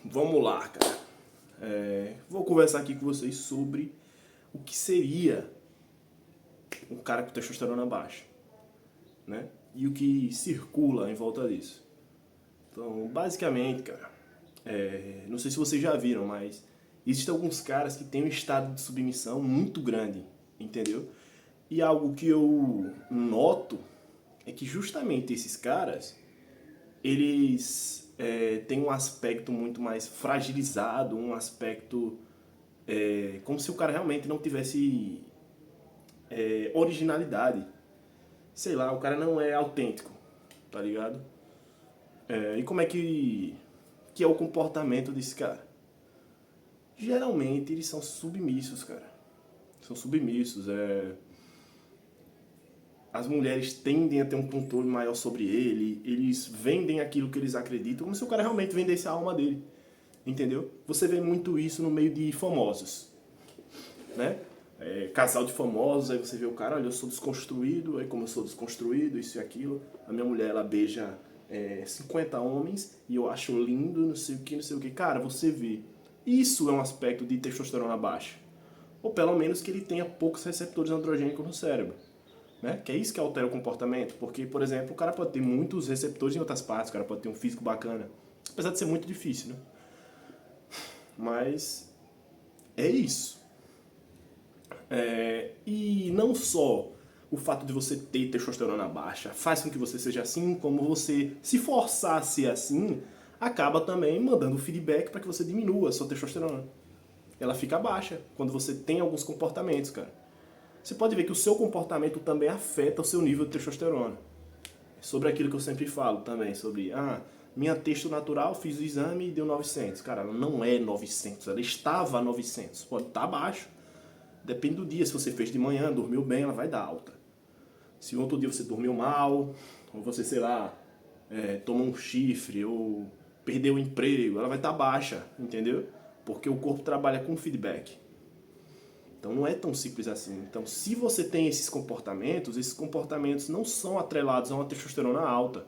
Vamos lá, cara. Vou conversar aqui com vocês sobre o que seria um cara com testosterona baixa, né? E o que circula em volta disso. Então, basicamente, cara, não sei se vocês já viram, mas existem alguns caras que têm um estado de submissão muito grande, entendeu? E algo que eu noto é que justamente esses caras, eles têm um aspecto muito mais fragilizado, um aspecto como se o cara realmente não tivesse originalidade. Sei lá, o cara não é autêntico, tá ligado? E como é que é o comportamento desse cara? Geralmente eles são submissos, cara. São submissos. As mulheres tendem a ter um controle maior sobre ele, eles vendem aquilo que eles acreditam, como se o cara realmente vendesse a alma dele, entendeu? Você vê muito isso no meio de famosos, né? Casal de famosos, aí você vê o cara, olha, eu sou desconstruído, aí como eu sou desconstruído, isso e aquilo, a minha mulher, ela beija 50 homens e eu acho lindo, não sei o que, não sei o que. Cara, você vê, isso é um aspecto de testosterona baixa, ou pelo menos que ele tenha poucos receptores androgênicos no cérebro. Né? Que é isso que altera o comportamento, porque, por exemplo, o cara pode ter muitos receptores em outras partes, o cara pode ter um físico bacana, apesar de ser muito difícil, né? Mas é isso. E não só o fato de você ter testosterona baixa faz com que você seja assim, como você se forçar a ser assim, acaba também mandando feedback para que você diminua a sua testosterona. Ela fica baixa quando você tem alguns comportamentos, cara. Você pode ver que o seu comportamento também afeta o seu nível de testosterona. Sobre aquilo que eu sempre falo também, sobre, minha testo natural, fiz o exame e deu 900. Cara, ela não é 900, ela estava a 900, pode estar abaixo. Depende do dia, se você fez de manhã, dormiu bem, ela vai dar alta. Se outro dia você dormiu mal, ou você, sei lá, tomou um chifre, ou perdeu o emprego, ela vai estar baixa, entendeu? Porque o corpo trabalha com feedback. Então não é tão simples assim. Então se você tem esses comportamentos não são atrelados a uma testosterona alta,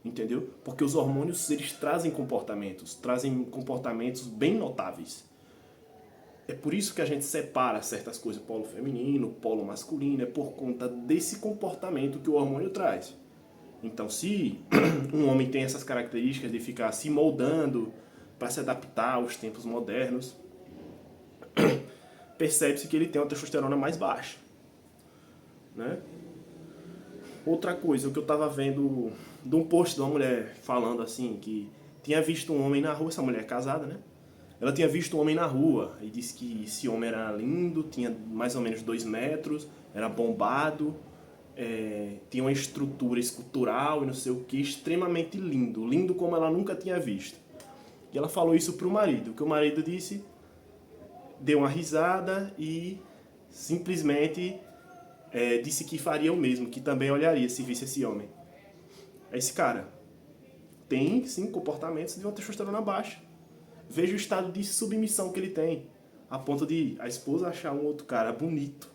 entendeu? Porque os hormônios, eles trazem comportamentos bem notáveis. É por isso que a gente separa certas coisas, polo feminino, polo masculino, é por conta desse comportamento que o hormônio traz. Então, se um homem tem essas características de ficar se moldando para se adaptar aos tempos modernos, percebe-se que ele tem uma testosterona mais baixa, né? Outra coisa, o que eu tava vendo de um post de uma mulher falando assim, que tinha visto um homem na rua, essa mulher é casada, né? Ela tinha visto um homem na rua e disse que esse homem era lindo, tinha mais ou menos 2 metros, era bombado, tinha uma estrutura escultural e não sei o que, extremamente lindo, lindo como ela nunca tinha visto. E ela falou isso pro marido, que o marido disse, deu uma risada e simplesmente disse que faria o mesmo, que também olharia se visse esse homem. Esse cara tem, sim, comportamentos de uma testosterona baixa. Veja o estado de submissão que ele tem, a ponto de a esposa achar um outro cara bonito,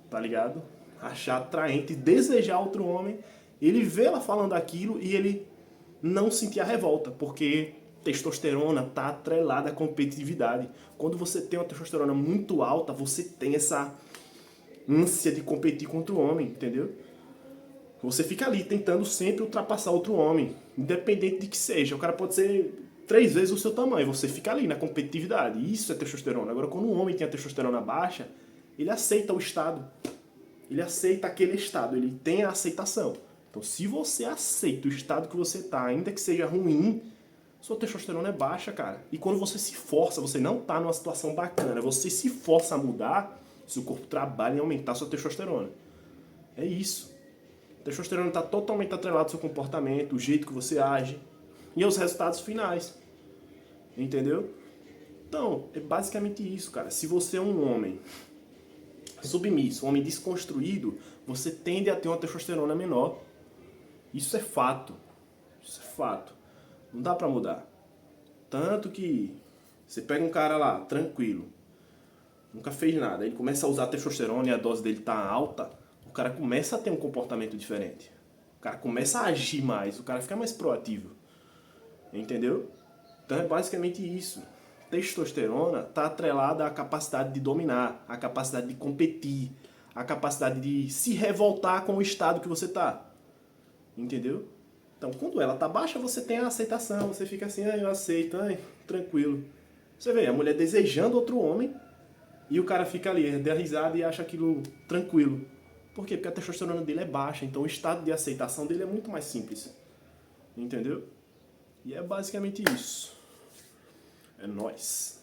tá ligado? Achar atraente, desejar outro homem, ele vê ela falando aquilo e ele não sentir a revolta, porque testosterona tá atrelada à competitividade. Quando você tem uma testosterona muito alta, você tem essa ânsia de competir contra o homem, entendeu? Você fica ali tentando sempre ultrapassar outro homem, independente de que seja. O cara pode ser 3 vezes o seu tamanho, você fica ali na competitividade. Isso é testosterona. Agora, quando um homem tem a testosterona baixa, ele aceita o estado. Ele aceita aquele estado, ele tem a aceitação. Então, se você aceita o estado que você tá, ainda que seja ruim, sua testosterona é baixa, cara. E quando você se força, você não tá numa situação bacana, você se força a mudar, seu corpo trabalha em aumentar sua testosterona. É isso. A testosterona está totalmente atrelada ao seu comportamento, o jeito que você age e aos resultados finais. Entendeu? Então, é basicamente isso, cara. Se você é um homem submisso, um homem desconstruído, você tende a ter uma testosterona menor. Isso é fato. Isso é fato. Não dá pra mudar. Tanto que você pega um cara lá, tranquilo, nunca fez nada, ele começa a usar testosterona e a dose dele tá alta, o cara começa a ter um comportamento diferente. O cara começa a agir mais, o cara fica mais proativo. Entendeu? Então é basicamente isso. Testosterona está atrelada à capacidade de dominar, à capacidade de competir, à capacidade de se revoltar com o estado que você está. Entendeu? Então, quando ela tá baixa, você tem a aceitação, você fica assim, eu aceito, tranquilo. Você vê, a mulher desejando outro homem e o cara fica ali, dá risada e acha aquilo tranquilo. Por quê? Porque a testosterona dele é baixa, então o estado de aceitação dele é muito mais simples. Entendeu? E é basicamente isso. É nóis.